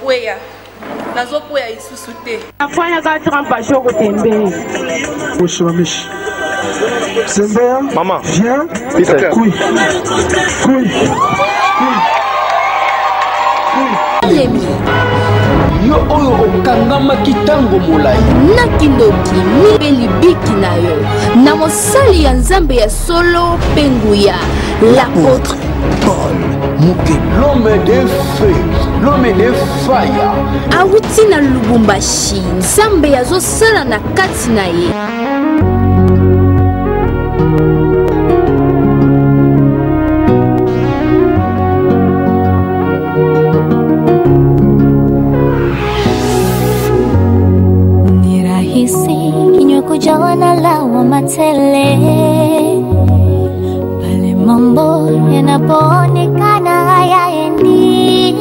kweya. Nazo kweya isusu te. Afanya ka trampa shoko tembe. Oshimamishi. Sembea. Maman. Viens. Peter. Kui. Lemi. Yo oyo okangama kitango molai. Nakindoki mibeli biki na yo. Na mosali ya nzambe ya solo penguya. L'apôtre Paul Muke. L'homme de feu. L'homme de fire. Awuti na Lubumbashi. Nzambe ya zo sala na kati na ye. Kujawa na lawama tele pale mambo yanapoonekana hayaendi.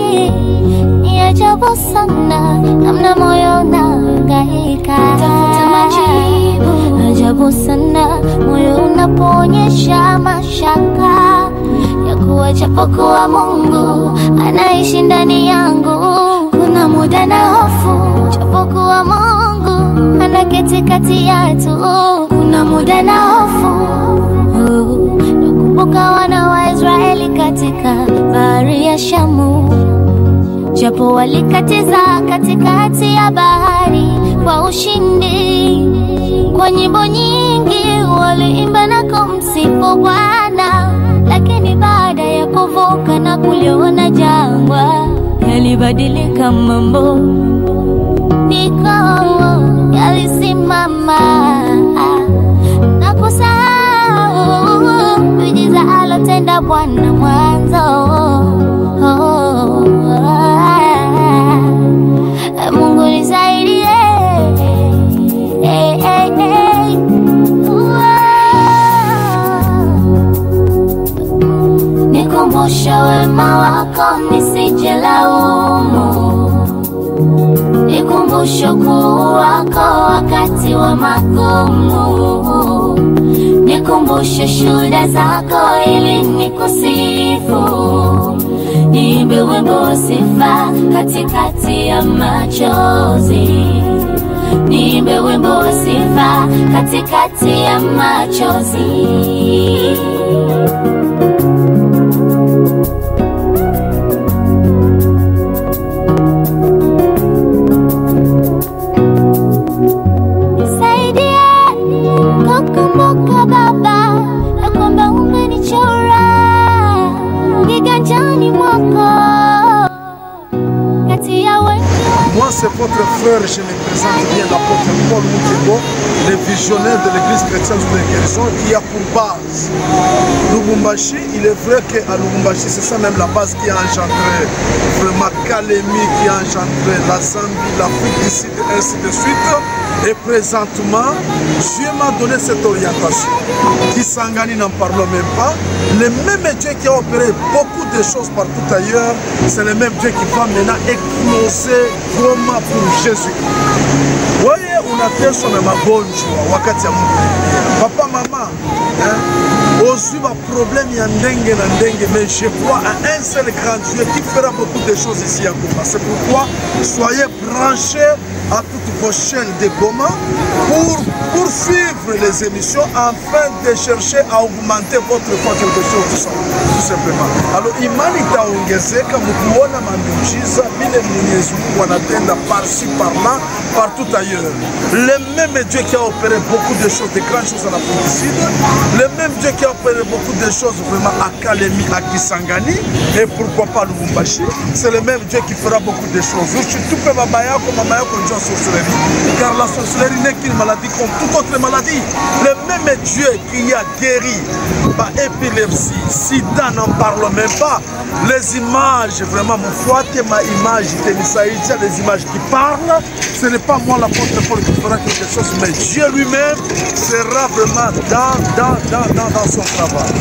Ni ajabu sana namna moyo unahangaika tafuta majibu. Ajabu sana moyo unapoonyesha mashaka ya kuwa japokuwa Mungu anaishi ndani yangu. Kuna muda na hofu japokuwa Mungu anaketi kati yetu. Kuna muda na hofu. Nakumbuka wana wa Israeli katika bahari ya Shamu, japo walikatiza katikati ya bahari kwa ushindi. Kwa nyimbo nyingi waliimba na kumsifu Bwana, lakini baada ya kuvuka na kuliona jangwa yalibadilika mambo. Niko yalisimama na kusahau miujiza alotenda Bwana mwanzo. Mungu nisaidie. Nikumbushe wema wako nisijilaumu. Nikumbushe ukuu wako wakati wa magumu. Nikumbushe shuhuda zako ili nikusifu. Niimbe wimbo wa sifa katikati ya machozi. Niimbe wimbo wa sifa katikati ya machozi. Moi, c'est votre frère, je me présente bien, l'apôtre Paul Mukibo, le visionnaire de l'église chrétienne de la guérison, qui a pour base Lubumbashi. Il est vrai qu'à Lubumbashi, c'est ça même la base qui a engendré vraiment Kalemi, qui a engendré la Zambie, l'Afrique du Sud, et ainsi de suite. Et présentement, Dieu m'a donné cette orientation. Kisangani n'en parlons même pas. Le même Dieu qui a opéré beaucoup de choses partout ailleurs, c'est le même Dieu qui va maintenant écloser vraiment pour Jésus. Voyez, on a fait son magonjwa wakati ya Mungu. Papa, maman, aussi ma problème y a ndengue na ndengue, mais je crois à un seul grand Dieu qui fera beaucoup de choses ici à Goma. C'est pourquoi soyez branchés à toutes vos chaînes de Goma pour suivre les émissions afin de chercher à augmenter votre foi quelque chose tout simplement. Alors imani itaongezeka mkuona miujiza vile Mwenyezi Mungu anatenda par-ci par-là partout ailleurs. Le même Dieu qui a opéré beaucoup de choses, de grandes choses à l'Afrique du Sud, le même Dieu qui a opéré beaucoup de choses vraiment à Kalemi, à Kisangani et pourquoi pas Lubumbashi, c'est le même Dieu qui fera beaucoup de choses. Car la sorcellerie n'est qu'une maladie comme toute autre maladie. Le même Dieu qui a guéri par épilepsie, sida, n'en parlons même pas. Les images, vraiment, mon foi, ma image, les images qui parlent, ce n'est pas moi l'apôtre Paul qui fera quelque chose, mais Dieu lui-même sera vraiment dans son travail.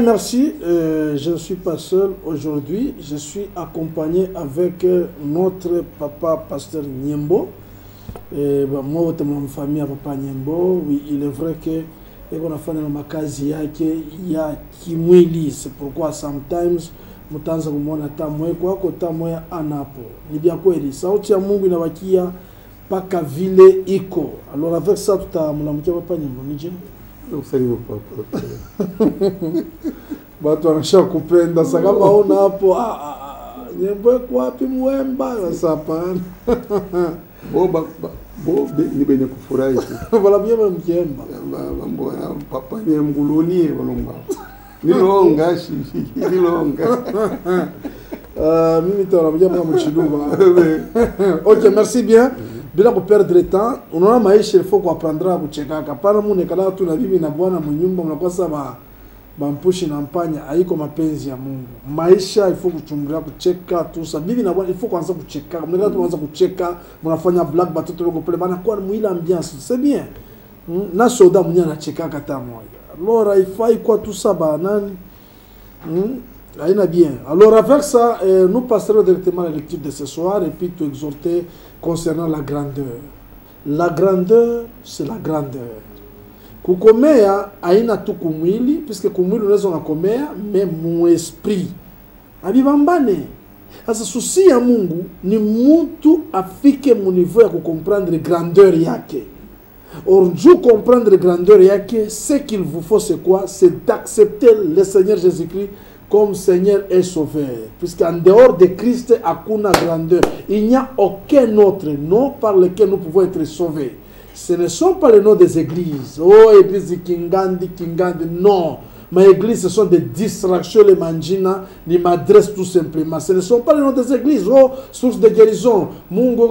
merci. Je ne suis pas seul aujourd'hui. Je suis accompagné avec notre papa, pasteur Niembo. Moi, ma famille a papa Niembo. Oui, il est vrai que on a fait dans ma case, il y a kimwili. C'est pourquoi sometimes mutanza kumona tamwe kwa ko tamwe anapo. Ni bien kweli. Sauti ya Mungu inawakia paka vile iko. Alors avec ça tutamlamkia papa Niembo nije. Usalimu papa. Watu wanasha kupenda sasa kama una hapo Niembo kwa wapi mwemba sasa pana. Bobe ni benye kufurahi tu. Wala mnyema mkiemba. Mambo ya papa ni mgulunie walomba. Nilonga shishi, nilonga. Mimi tawala mnyema mchiluba. OK, merci bien. Bila perdre de temps, unaona maisha il faut apprendre à kucheka. Hapana mune kala tu na bibi na bwana mnyumba mnakosa bampushi na mpanya haiko mapenzi ya Mungu. Maisha il faut kuchungulia kucheka tu sa bibi na bwana il faut kwanza kucheka. Mnaenda tu kwanza kucheka, mnafanya black batoto wako pale bana kwa mwila ambiance. C'est bien. Na soda mnya anacheka kata moja. Alors il faut quoi tout ça ba nani? Aïna bien. Alors avec ça, nous passerons directement à la lecture de ce soir et puis tout exhorter concernant la grandeur. La grandeur, c'est la grandeur. Kukomea aina tu kumwili, puisque kumwili unaweza unakomea, mais mon esprit abibambane. Sasa susi ya Mungu ni mtu afike mu niveau ya kukomprendre grandeur yake. Or, vous comprendre grandeur yake, ce qu'il vous faut c'est quoi? C'est d'accepter le Seigneur Jésus-Christ comme Seigneur et Sauveur. Puisqu'en dehors de Christ, hakuna grandeur. Il n'y a aucun autre nom par lequel nous pouvons être sauvés. Ce ne sont pas les noms des églises. Oh, église Kingandi, non. Ma église, ce sont des distractions, les manjina, ni m'adresse tout simplement. Ce ne sont pas les noms des églises. Oh, source de guérison. Mungu,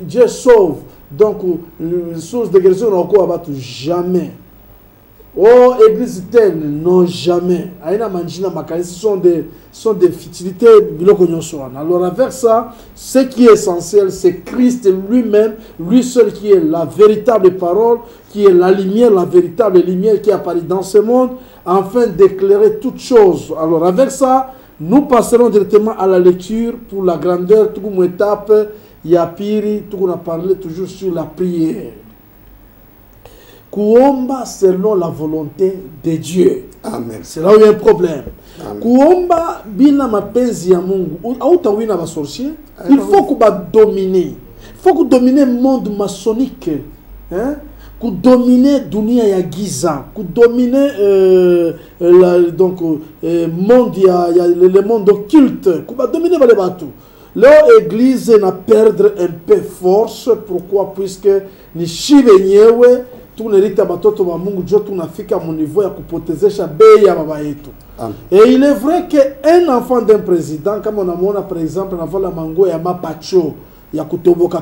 Dieu sauve. Donc, source de guérison, on n'a encore abattu jamais. Oh, église telle, non, jamais. Aïna manjina makani, ce sont des futilités. Alors, avec ça, ce qui est essentiel, c'est Christ lui-même, lui seul qui est la véritable parole, qui est la lumière, la véritable lumière qui apparaît dans ce monde, afin d'éclairer toutes choses. Alors, avec ça, nous passerons directement à la lecture pour la grandeur. Tout comme étape, Yapiri, tout qu'on a parlé toujours sur la prière. Kuomba selon la volonté de Dieu. Amen. C'est là où il y a un problème. Amen. Kuomba bina mapenzi ya Mungu. Autawina ba sorcier. Il faut que ba dominer. Il faut que dominer le monde maçonnique. Hein? Que dominer dunia ya giza. Que dominer monde le monde occulte. Que ba dominer ba le bateau. Leur église n'a perdre un peu force. Pourquoi? Puisque ni shibe nyewe tunelita batoto ba Mungu jo tunafika mu niveau ya kupotezesha bei ya baba yetu. Et il est vrai que un enfant d'un président comme on a mona par exemple na vala mango ya mapacho ya kutoboka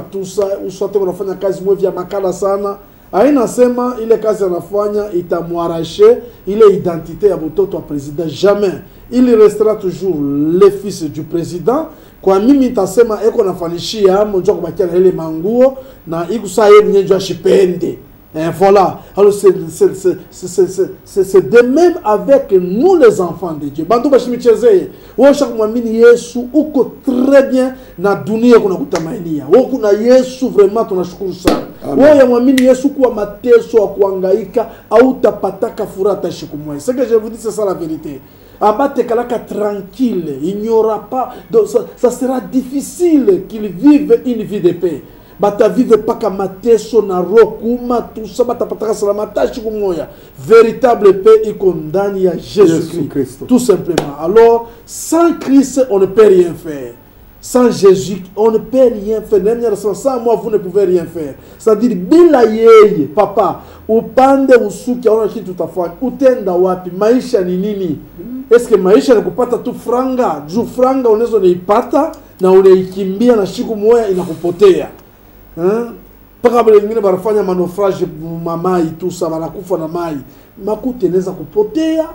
tout ça ou soit unafanya kazi mwe vya makala sana aina sema ile kazi anafanya itamwarache ile identité ya mtoto wa président jamais. Il restera toujours le fils du président. Kwa mimi nitasema eko nafanishia mmoja kubakia na ile manguo na ikusa yeye mwenyewe ashipende. Et voilà. Alors c'est de même avec nous les enfants de Dieu. Bandu bashimichezeye. Wewe shakumwamini Yesu uko très bien na dunia kuna kutamainia. Wewe kuna Yesu vraiment tunashukuru sana. Wewe yamwamini Yesu kwa mateso ya kuhangaika au utapataka furaha tashikumwe. Ce que je vous dis c'est ça la vérité. Abate kalaka tranquille, il n'y aura pas donc ça sera difficile qu'il vive une vie de paix. Bata vive pas comme mateso na rokuma tout ça bata pataka salamata chikumoya. Véritable paix et condamne à Jésus-Christ. Tout simplement. Alors sans Christ on ne peut rien faire. Sans Jésus, on ne peut rien faire. Sans moi, vous ne pouvez rien faire. C'est-à-dire, bila yeye, papa, upande usuki, aona kitu utafanya, utenda wapi, maisha ni nini? Est-ce que maisha ni kupata tu franga? Juu franga unaweza unaipata na unaikimbia na siku moja inakupotea. Paka bale wengine barafanya manofrage mamai tout ça, banakufa na mai. Makuta inaweza kupotea.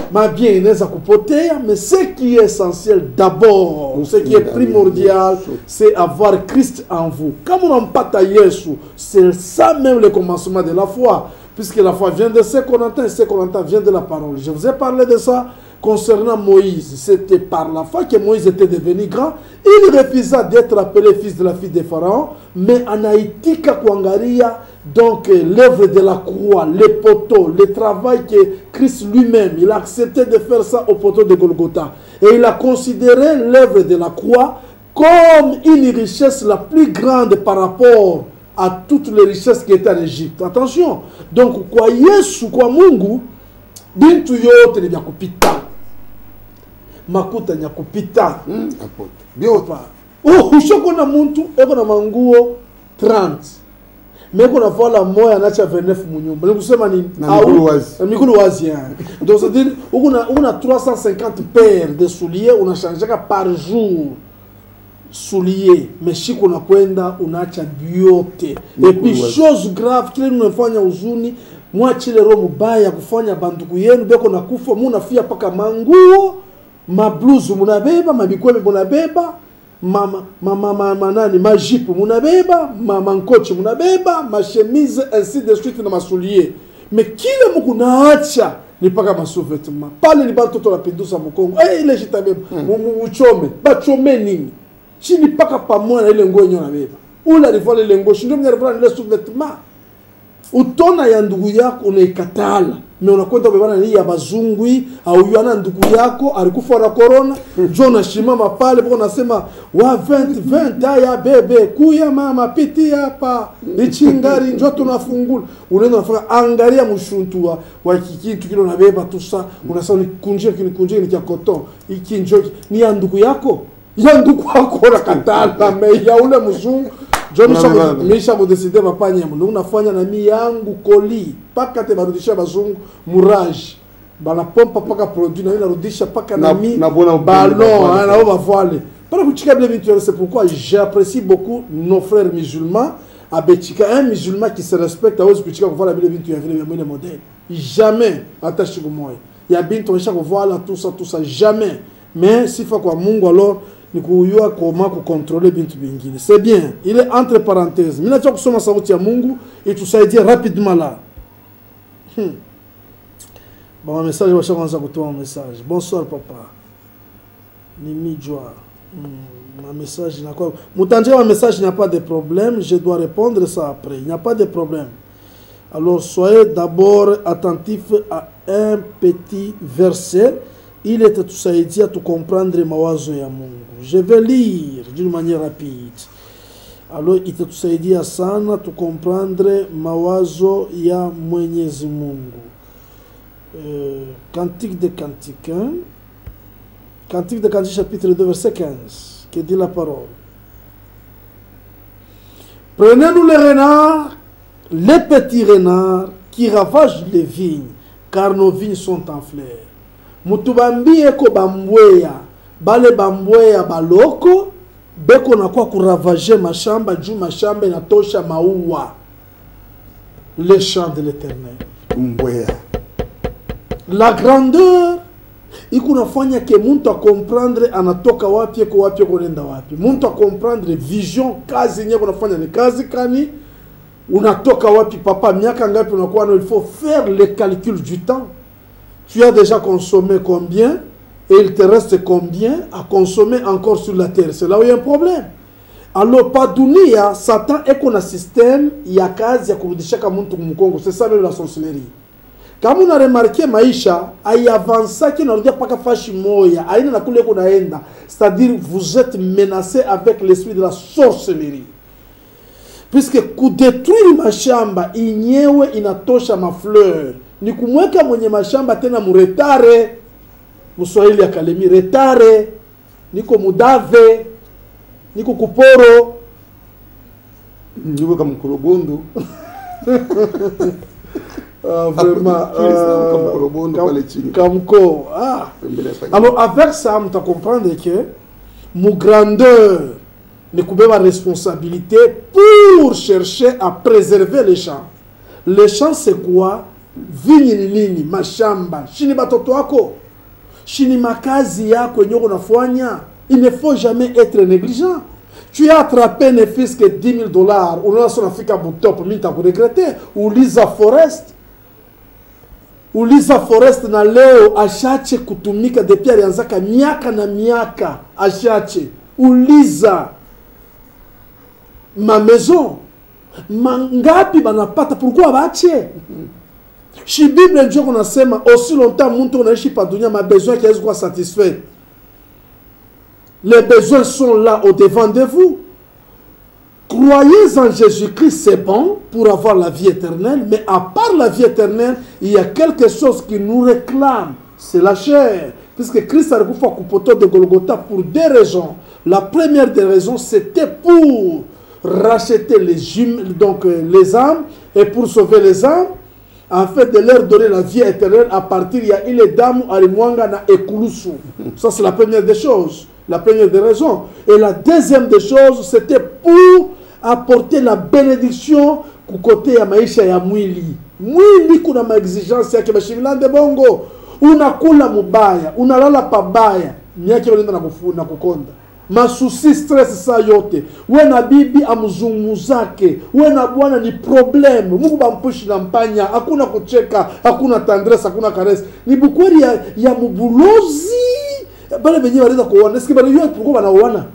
Ma bien inaweza kupotea, mais ce qui est essentiel d'abord, ce qui est primordial, c'est avoir Christ en vous. Comme on n'a pas Yesu, c'est ça même le commencement de la foi. puisque la foi vient de ce qu'on entend et ce qu'on entend vient de la parole. Je vous ai parlé de ça concernant Moïse. C'était par la foi que Moïse était devenu grand. Il refusa d'être appelé fils de la fille de Pharaon, mais en Haïti, Kakwangaria, donc l'œuvre de la croix, les poteaux, le travail que Christ lui-même, il a accepté de faire ça au poteau de Golgotha. Et il a considéré l'œuvre de la croix comme une richesse la plus grande par rapport à toutes les richesses qui étaient en Égypte. Attention. Donc, kwa Yesu, kwa Mungu, bintu yote ni vya kupita. Makuta ni ya kupita. Biopa. Ushoko na muntu, eko na manguo 30. Meko na voila moya anacha 29 munyumba. Nikusema ni mikulu wazi. Donc, c'est-à-dire, on a 350 paires de souliers, on a changé par jour. Souliers, mais si on a kwenda unacha biote. Et puis chose grave kile unafanya uzuni, mwachile roho mbaya kufanya banduku yenu beko na kufa munafia paka manguo, mabluzu munabeba, mabikweme munabeba, mama nani majipu munabeba, mankochi munabeba, machemise ainsi de suite na masouliers. Mais kile mukunaacha ni paka masouvetement. Pale ni batoto la pindusa mukongo. Ile jitabeba, uchome, bachome nini? Chini paka pamoja na ile nguo yenyewe unabeba. Ula rivala ile nguo, ndio mnarivala ile sous-vêtement. Utona ya ndugu yako unaikatala. Mais unakwenda kubebana na hii ya bazungui au yana ndugu yako alikufa na corona, njoo unashimama pale boko nasema wa 20 haya bebe kuya mama piti hapa. Ichingari njoo tunafungula. Unaenda unafanya angalia mshuntu wa kikitu kile unabeba tu sa, unasema nikunje ni cha coton. Iki njoo ni ya ndugu yako. Ya ndugu wako katala me ya ule mzungu John misha kudeside papa nyemo ndio unafanya na mimi yangu koli paka te barudisha bazungu murage bana pompa paka produit na inarudisha paka na mimi ballon na on va voile para kuchika bile vitu. C'est pourquoi j'apprécie beaucoup nos frères musulmans à Betika, un musulman qui se respecte à ose kuchika kuvala bile vitu ya vile mwe modèle jamais attaché kwa moi ya bintu on shaka voila tout ça jamais. Mais si fa kwa Mungu alors ni kuyua comment contrôler bintu bingine. C'est bien. Il est entre parenthèses. Mimi nataka kusoma sauti ya Mungu itusaidie rapidement là. Bon message wa shaanza kutoa message. Bonsoir papa. Nimi joie. Ma message n'a quoi. Mutanje wa message n'a pas de problème, je dois répondre ça après. Il n'y a pas de problème. Alors soyez d'abord attentifs à un petit verset. Il est tout ça dit à tout comprendre mawazo ya Mungu. Je vais lire d'une manière rapide. Alors il est tout ça dit à sana tout comprendre mawazo ya Mwenyezi Mungu. Cantique de Cantique, hein? Cantique de Cantique chapitre 2 verset 15 qui dit la parole. Prenez-nous les renards, les petits renards qui ravagent les vignes, car nos vignes sont en fleurs. Mutubambie ko bambweya bale bambweya baloko beko na kwa kuravager mashamba juu mashamba inatosha maua. Les champs de l'Éternel. Mbweya. La grandeur ikunafanya ke muntu comprendre anatoka wapi ko wapi ko nenda wapi. Muntu comprendre vision kazi nyako unafanya ni kazi kani unatoka wapi papa miaka ngapi unakuwa il faut faire le calcul du temps. Tu as déjà consommé combien et il te reste combien à consommer encore sur la terre. C'est là où il y a un problème. Alors, pas dunia, Satan est qu'on a système, il y a kazi ya kurudisha kama mtu mkongo. C'est ça même la sorcellerie. Kama on a remarqué maisha, ay avança qui n'aurait pas qu'à fashi moya, aina na kule kuna enda. C'est-à-dire, vous êtes menacé avec l'esprit de la sorcellerie. Puisque kudetruire mashamba, inyewe inatosha mafleur. Ni kumweka mwenye mashamba tena muretare. Muswahili ya Kalemi retare. Niko mudave. Niko kuporo. Niko kama mkolobondo. Vraiment kama mkolobondo pale chini. Kamko. Alors avec ça, on comprendre que mon grandeur ne kubeba responsabilité pour chercher à préserver les champs. Les champs c'est quoi? Vinyi ni nini? Mashamba. Shini batoto wako. Shini makazi yako yenye unafanya. Il ne faut jamais être négligent. Tu as attrapé ne fils que $10,000. On a son Afrique à bout top. Mita pour regretter. Ou Lisa Forest. Uliza Forest na leo ashache kutumika depuis alianzaka miaka na miaka ashache. Uliza ma maison mangapi banapata pourquoi bache? Shi Bible ndio kunasema aussi longtemps mtu anaishi pa dunia ma besoin qui soient satisfaits. Les besoins sont là au devant de vous. Croyez en Jésus-Christ, c'est bon pour avoir la vie éternelle, mais à part la vie éternelle, il y a quelque chose qui nous réclame, c'est la chair. Puisque Christ a recouvert au poteau de Golgotha pour deux raisons. La première des raisons, c'était pour racheter les âmes et pour sauver les âmes, en fait de leur donner la vie éternelle à partir il y a il damu alimwanga na ekulusu. Ça c'est la première des choses, la première des raisons. Et la deuxième des choses, c'était pour apporter la bénédiction ku côté ya maisha ya mwili. Mwili kuna maexigence yake bashimilande bongo. Unakula mubaya, unalala pabaya, miaka yonenda na kukonda. Masusi stress sa yote. We na bibi amzunguzake, we na bwana ni problem. Mungu bampushi na mpanya, hakuna kucheka, hakuna tendresse, hakuna caresse. Ni bukweli ya mubulozi. Bale benye bareza kuona, eske bale yote pourquoi banaoana?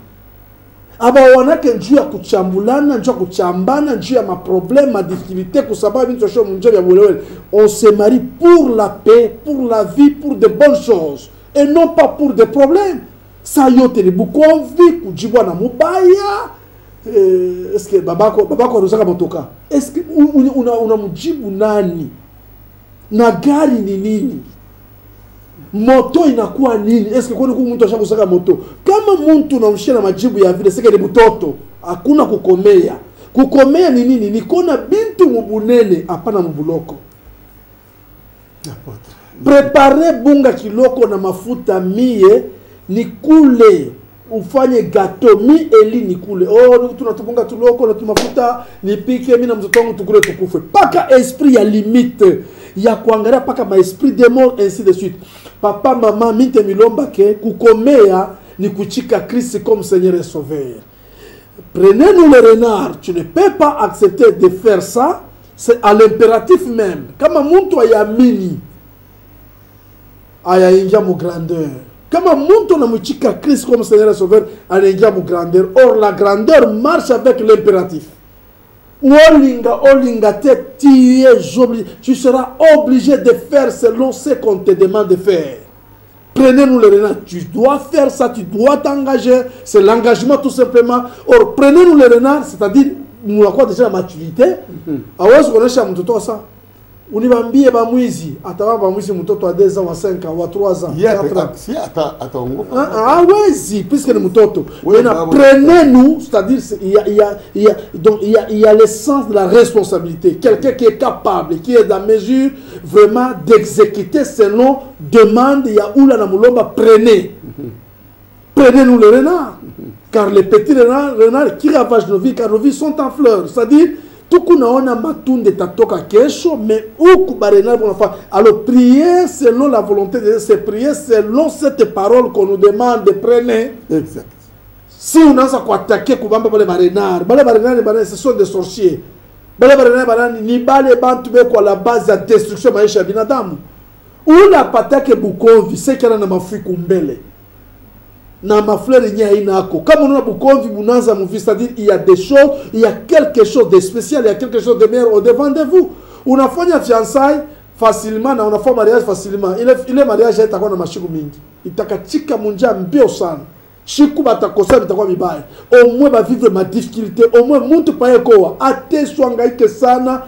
Aba wanake njia kuchambulana, njia kuchambana, njia ma problème, ma difficulté kusababu bintu sho munje ya bulewele. On se marie pour la paix, pour la vie, pour de bonnes choses et non pas pour des problèmes. Ça yote ni bukonvi kujibwa na mubaya. Est-ce que babako anataka motoka? Est-ce que unamjibu nani? Na gari ni nini? Moto inakuwa nini? Est-ce que kwani mtu ashakusaka moto? Kama mtu unamshia na majibu ya vile sike ni mtoto, hakuna kukomea. Kukomea ni nini? Nikona bintu mubunene hapana mbuloko. Prepare bunga kiloko na mafuta mie nikule, ufanye gato mi eli nikule. Oh, tunatubunga tuloko na tumafuta nipike mimi na mtoto wangu tukule tukufe. Paka esprit ya limite ya kuangalia paka ma esprit de mort ainsi de suite. Papa mama minte milomba ke kukomea ni kuchika Christ comme Seigneur et Sauveur. Prenez-nous le renard, tu ne peux pas accepter de faire ça, c'est à l'impératif même. Kama muntu ayamini ayaingia mu grandeur. Kama muntu na muchika Christ comme Seigneur et Sauveur, ayaingia mu grandeur. Or la grandeur marche avec l'impératif. Tu seras obligé de faire selon ce qu'on te demande de faire. Prenez-nous le renard. Tu dois faire ça, tu dois t'engager. C'est l'engagement tout simplement. Or, prenez-nous le renard, c'est-à-dire, nous avons déjà la maturité. Alors, on est chez tout ça. Unibambie ba mwizi, atawa ba mwizi mtoto wa 2 ans, wa 5 ans, wa 3 ans. Si ataongopa. Oui, puisque le mtoto. Prenez-nous, c'est-à-dire il y a le sens de la responsabilité. Quelqu'un qui est capable, qui est dans mesure vraiment d'exécuter selon demande, il y a où la namulomba prenez. Prenez-nous le renard. Car les petits renards qui ravagent nos vies, car nos vies sont en fleurs. C'est-à-dire tukunaona matunde tatoka kesho, mais uku barena bon enfin. Alors prier selon la volonté de Dieu, c'est prier selon cette parole qu'on nous demande de prendre. Exact. Si on a ça quoi attaquer kubamba bale barenard, ce sont des sorciers. Bale barenard ni bale bantu be kwa la base de destruction maisha ya binadamu. Ula patake Bukonvi, c'est qu'il y a na mafi kumbele. Na mafleur nya inako. Comme on a Bukonvi Bunanza Mouvi, c'est-à-dire il y a des choses, il y a quelque chose de spécial, il y a quelque chose de meilleur au devant de vous. On a fait une fiançailles facilement, on a fait un mariage facilement. Il est mariage est akwa na mashiku mingi. Itakachika munja mbio sana. Shiku batakosa bitakwa mibaya. Au moins ba vivre ma difficulté, au moins muntu pa yekoa. Ate swangaike sana.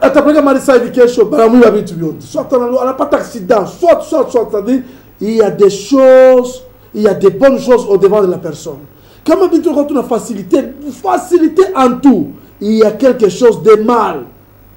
Atapeleka marisa hivi kesho baramu ya vitu vyote. Soit anapata accident, soit c'est-à-dire il y a des choses, il y a des bonnes choses au devant de la personne. Comme habituellement quand on a facilité en tout, il y a quelque chose de mal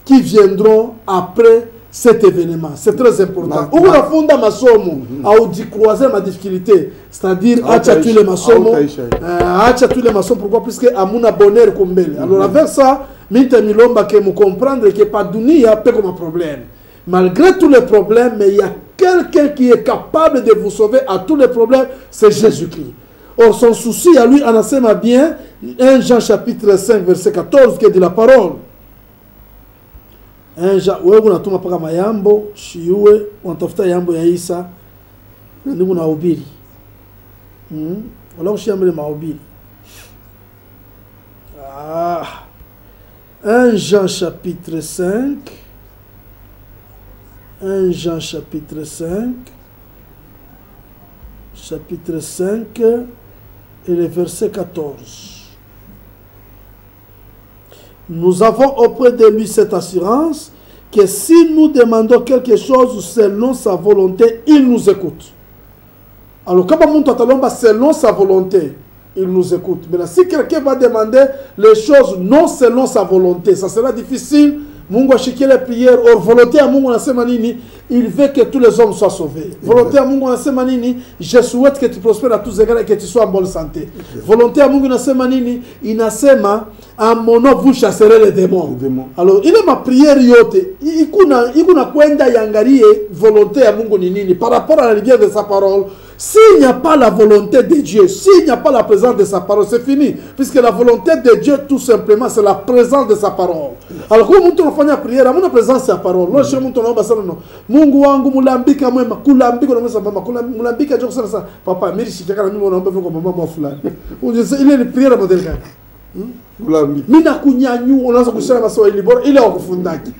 qui viendront après cet événement. C'est très important. Où on a fondé ma somme, à dit croiser ma difficulté, c'est-à-dire acha tous les masomo, acha tous les masomo. Pourquoi? Puisque à mon bonheur comme belle. Alors avec ça, minte milomba que me comprendre que pas d'uni a pas comme problème. Malgré tous les problèmes, mais il y a quelqu'un qui est capable de vous sauver à tous les problèmes, c'est Jésus-Christ. Or, son souci à lui, en enseigne bien, 1 Jean chapitre 5, verset 14, qui dit la parole. wewe unatuma paka mayambo shiwe unatafuta yambo ya Isa na ndio unahubiri wala ushiambele mahubiri 1 Jean chapitre 5 1 Jean chapitre 5 et le verset 14. Nous avons auprès de lui cette assurance que si nous demandons quelque chose selon sa volonté, il nous écoute. Alors, quand on dit selon sa volonté, il nous écoute. Mais là, si quelqu'un va demander les choses non selon sa volonté, ça sera difficile. Mungu ashikie les prières. Or, volonté à Mungu anasema nini? Il veut que tous les hommes soient sauvés. Volonté à Mungu anasema nini? Je souhaite que tu prospères à tous égards et que tu sois en bonne santé. Volonté à Mungu anasema nini? Inasema en mon nom vous chasserez les démons. Alors, il est ma prière yote. Ikuna kwenda yangarie volonté à Mungu ni nini par rapport à la lumière de sa parole. S'il n'y a pas la volonté de Dieu, s'il n'y a pas la présence de sa parole, c'est fini. Puisque la volonté de Dieu, tout simplement, c'est la présence de sa parole. Alors, quand on fait la prière, on a la présence de sa parole. Non, je ne Mungu wangu mulambika mwema, kulambika na mama, mulambika joko sana. Papa, mimi shikaka na mimi naomba kwa mama mwa fulani. Ile ni prière modèle gani? Mulambika. Mimi nakunyanyu, unaanza kusema maswali bora ile wakufundaki.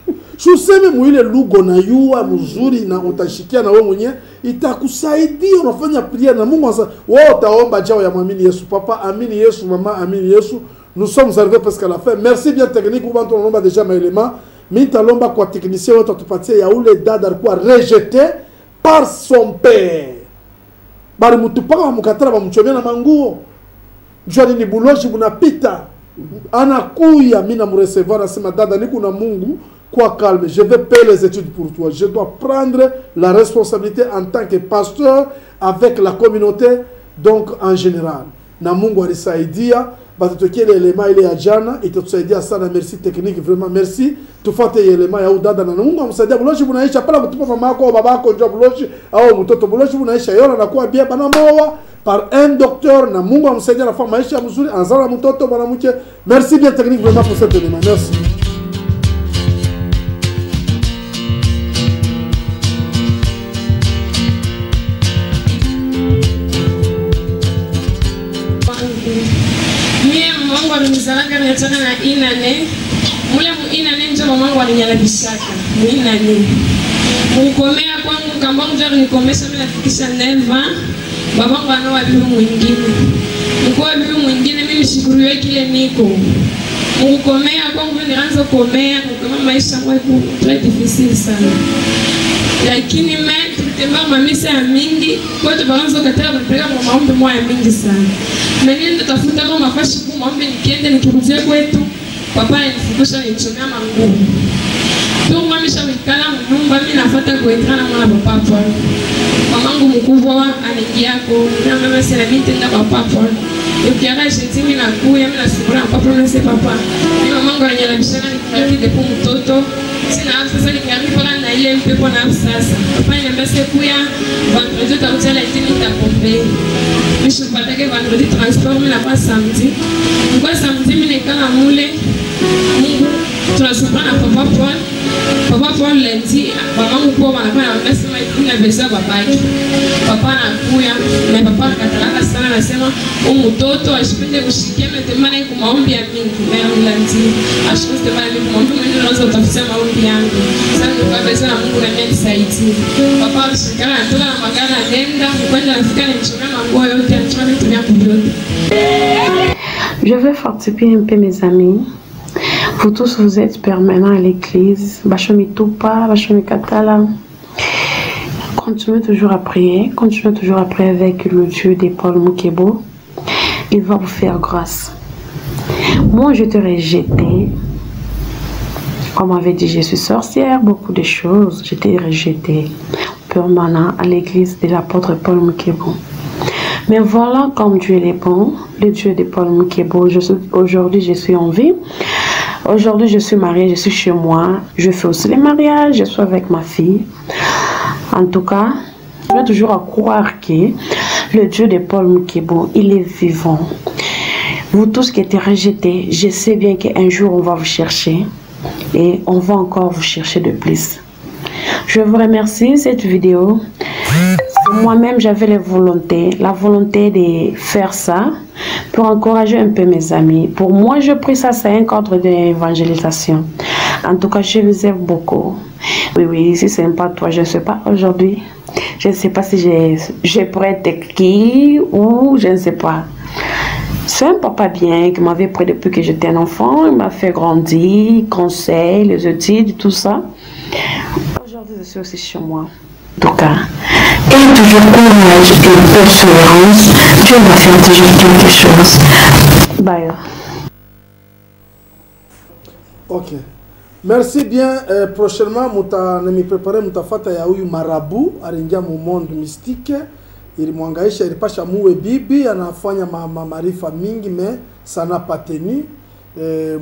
Useme mwile lugo na yua mzuri na utashikia na wewe mwenyewe itakusaidia unafanya prière na Mungu sasa wewe utaomba jao ya muamini Yesu papa amini Yesu mama amini Yesu nous sommes arrivés presque à la fin merci bien technique ou bantu naomba déjà maelema mimi talomba kwa technicien wote tupatie ya ule dada alikuwa rejeté par son père bali mtupaka mkatara bamchomea na manguo jwani ni buloji bunapita anakuya mimi na mrecevoir nasema dada niko na Mungu quoi calme, je vais payer les études pour toi. Je dois prendre la responsabilité en tant que pasteur avec la communauté, donc en général. Na Mungu alisaidia, batutokie l'élément ile ya jana, itatusaidia sana, merci technique, vraiment merci. Tufate l'élément ya udada na Mungu amsaidia buloshi bunaisha pala kutupa mama yako au baba yako ndio buloshi au mtoto buloshi bunaisha yona na kuwa bien bana moa par un docteur na Mungu amsaidia na fama maisha mzuri anzala mtoto bana mke. Merci bien technique vraiment pour cet élément. Merci. Mzalanga niachana na inane mule inane ndio mamangu alinyalabishaka inane mkomea kwangu kamba mjaro nikomesha mimi nafikisha neva babangu anaoa bibi mwingine mkoa bibi mwingine mimi shukuru yake kile niko mkomea kwangu nilianza komea kama maisha yangu très difficile sana lakini mimi tulitembea mamisa mingi kwa tubaanza kataa kupeleka maombi moya mingi sana mimi ndo tafuta kama mafashi kumwombe nikiende nikirudia kwetu papa alifundisha nichomea manguo tu mami shamikala nyumba mimi nafuata kuendelea na papa hapo mamangu mkubwa anikiako na mama sina binti na papa hapo ukiaga shiti mimi nakuya mimi nasubira papa nase papa mimi mamangu ananyalabishana nikirudi depo mtoto sina sasa nikiambi pala na ile mpepo na sasa papa inambese kuya vendredi tautela itini tapombe misho patake vendredi transport mimi na kwa samedi kwa samedi mimi nikala mule Mungu tunasubira na papa Paul lendi mamangu kwa wanafanya wamesema ina besa babaki papa anakuya na papa akatalaka sana anasema mtoto ashipende kushikia mtemana kwa maombi ya mingi na lendi ashipende bali maombi mimi naanza kutafuta maombi yangu sasa kwa besa na Mungu na mimi saiti papa alishikana toka na magana nenda kwenda nafika nichukua manguo yote achana nitumia kubyote. Je vais fortifier un peu mes amis. Vous tous, vous êtes permanents à l'église. Bachomi Tupa, Bachomi Katala. Continuez toujours à prier. Continuez toujours à prier avec le Dieu des Paul Mukebo. Il va vous faire grâce. Moi, je te rejeté. On m'avait dit, je suis sorcière, beaucoup de choses. J'étais rejetée. Permanent à l'église de l'apôtre Paul Mukebo. Mais voilà comme Dieu est bon, le Dieu de Paul Mukebo. Aujourd'hui, je suis en vie. Aujourd'hui, je suis mariée, je suis chez moi. Je fais aussi les mariages, je suis avec ma fille. En tout cas, je vais toujours à croire que le Dieu de Paul Mukebo, il est vivant. Vous tous qui êtes rejetés, je sais bien qu'un jour, on va vous chercher. et on va encore vous chercher de plus. Je vous remercie cette vidéo. Moi-même, j'avais la volonté de faire ça pour encourager un peu mes amis. Pour moi, je prie ça, c'est un cadre d'évangélisation. En tout cas, je vous aime beaucoup. Oui, si c'est pas toi, je ne sais pas aujourd'hui. Je ne sais pas si je pourrais être qui ou je ne sais pas. C'est un papa bien qui m'avait pris depuis que j'étais un enfant. Il m'a fait grandir, conseil, les études, tout ça. Aujourd'hui, je suis aussi chez moi. En tout cas, et toujours courage et persévérance. Dieu va faire toujours quelque chose. Bye. Ok. Merci bien. Prochainement, je vais préparer un marabout à mon monde mystique. Il mwangaisha ilipasha muwe bibi anafanya maarifa mingi mais ça n'a pas tenu.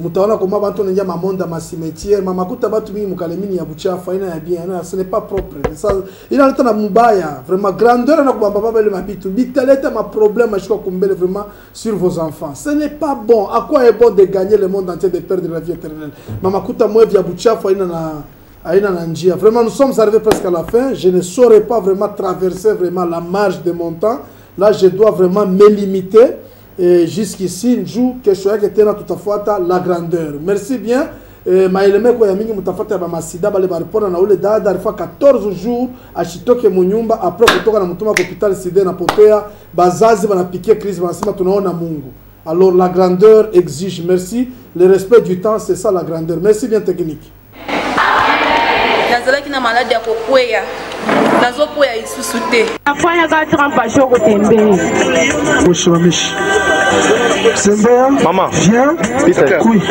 Mutaona kama bantu nanja mamonda masimetiere mamakuta batu mingi mukalemini ya buchafu ina ya bien ce n'est pas propre. Ça il a na mubaya vraiment grandeur na kubamba baba le mabitu bitaleta ma problème ashiko kumbele vraiment sur vos enfants. Ce n'est pas bon. À quoi est bon de gagner le monde entier, de perdre la vie éternelle? Mamakuta mwe vya buchafu ina na vraiment, nous sommes arrivés presque à la fin. Je ne saurais pas vraiment traverser vraiment la marge de mon temps. Là, je dois vraiment me limiter. Jusqu'ici, un jour, que je suis tout à fait la grandeur. Merci bien. Maeleme kwa yamingi mutafata ya masida bale baripona na ule dada alifaa 14 jours ashitoke munyumba après kutoka na mutuma kwa hospitali sida na potea bazazi banapikia crise banasema tunaona Mungu. Alors la grandeur exige merci, le respect du temps, c'est ça la grandeur. Merci bien technique. Nazalaki na maladi ya kokwea nazokwea isusu te afanya kati kampasho kutembea ushwamishi sembea mama viens Peter kui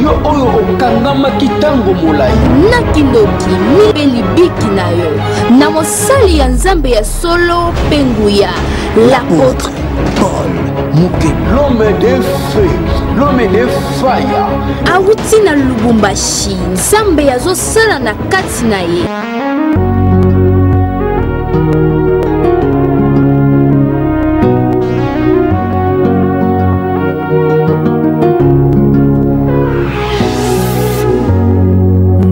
yo oyo okangama kitango molai nakindoki mibeli biki na yo na mosali ya nzambe ya solo penguya l'apôtre Paul Muke, l'homme de feu, l'homme de fire. awuti na Lubumbashi nzambe azosala na kati na ye.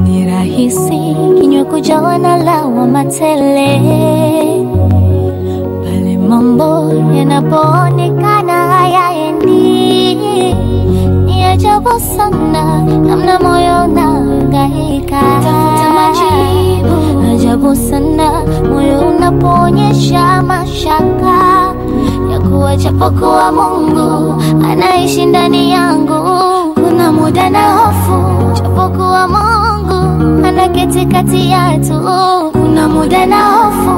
Ni rahisi kinywa kujawa na lawama tele pale mambo yanapoonekana hayaendi. Ni ajabu sana namna moyo unahangaika tafuta majibu. Ajabu sana moyo unapoonyesha mashaka ya kuwa japokuwa Mungu anaishi ndani yangu. Kuna muda na hofu japokuwa Mungu anaketi kati yetu. Kuna muda na hofu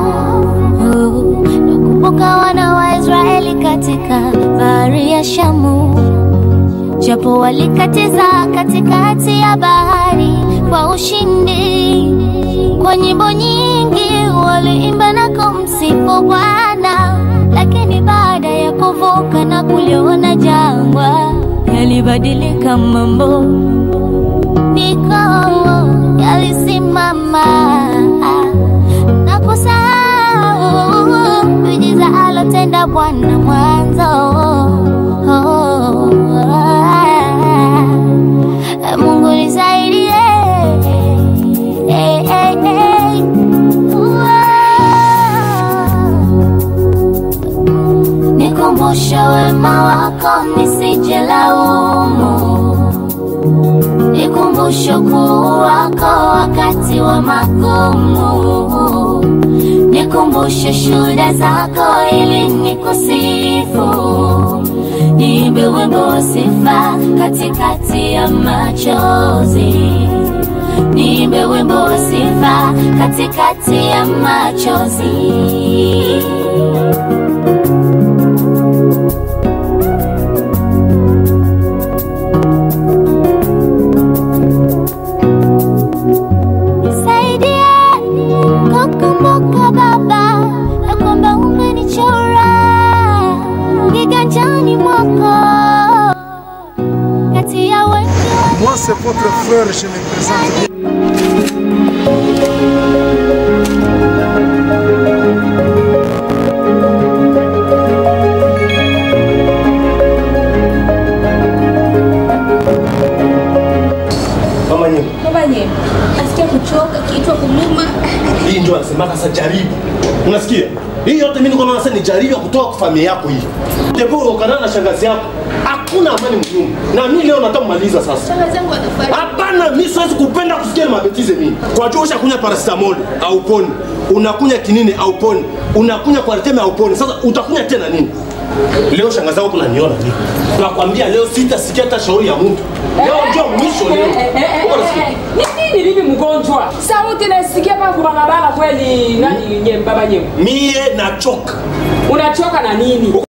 nakumbuka wana wa Israeli katika bahari ya Shamu, japo walikatiza katikati ya bahari kwa ushindi. Kwa nyimbo nyingi waliimba na kumsifu Bwana, lakini baada ya kuvuka na kuliona jangwa yalibadilika mambo, niko yalisimama na kusahau miujiza alotenda Bwana mwanzo. Mungu nisaidie, nikumbushe wema wako nisije laumu. Nikumbushe ukuu wako wakati wa magumu. Nikumbushe shuhuda zako ili nikusifu. Niimbe wimbo wa sifa katikati ya machozi. Niimbe wimbo wa sifa katikati ya machozi. Moi c'est votre frère, je me présente bien. kuchoka, kichwa kuluma. Hii ndio anasema sasa jaribu. Unasikia? Hii yote mimi niko naona sasa ni jaribu kutoka kwa familia yako hii. Ndipo ukana na shangazi yako. Hakuna amani mzungu. Na mimi leo nataka kumaliza sasa. Shangazi yangu atafariki. Hapana, mimi siwezi kupenda kusikia mabetize mimi. Kwa jua ushakunya paracetamol au poni. Unakunya kinini au poni. Unakunya Coartem au poni. Sasa utakunya tena nini? Leo shangazi yako kunaniona mimi. Nakwambia leo sitasikia hata shauri ya mtu. Leo ndio mwisho leo. Nini bibi mgonjwa? Sauti nasikia hapa kwa barabara kweli nani baba nyewe? Mie nachoka. Unachoka na nini?